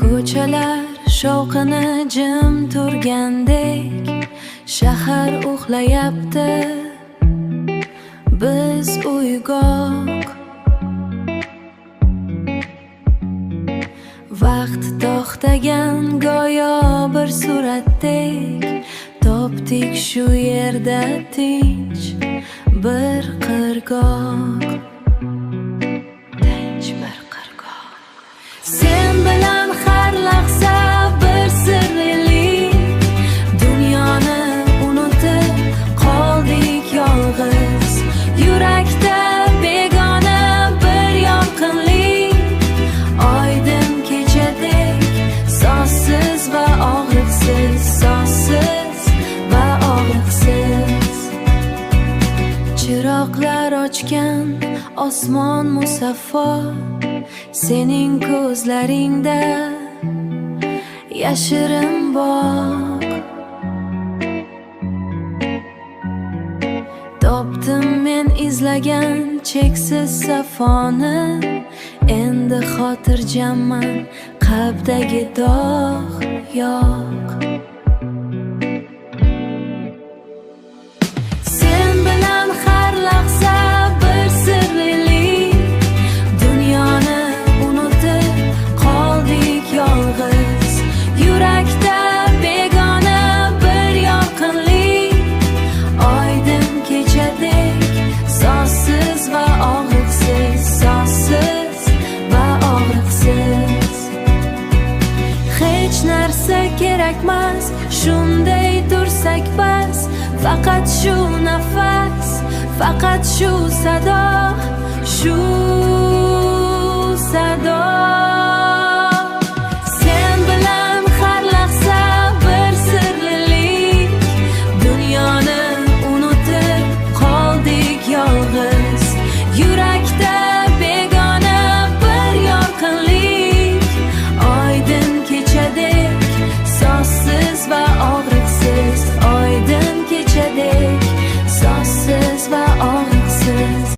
Ko'chalar shovqini jim turgandek, shahar uxlayapti, biz uyg'oq. Vaqt to'xtagan go'yo bir suratdek, topdik shu yerda tinch bir qirg'oq. Tinch bir qirg'oq. Sen bilan har lahza bir sirlilik, dunyoni unutib qoldik yolg'iz. Yurakda begona bir yorqinlik, oydin kechadek so'zsiz va og'riqsiz, so'zsiz va og'riqsiz. Chiroqlar ochgan osmon musaffo, sening ko'zlaringda yashirin boq. Topdim men izlagan cheksiz safoni, endi xotirjamman, qalbdagi dog' yo'q. Sen bilan har lahza bir sirlilik, dunyoni unutib qoldik yolg'iz. Yurakda begona bir yorqinlik, oydin kechadek so'zsiz va og'riqsiz, so'zsiz va og'riqsiz. Hech narsa kerakmas, shunday tursak bas, faqat shu nafas, faqat shu sado, shu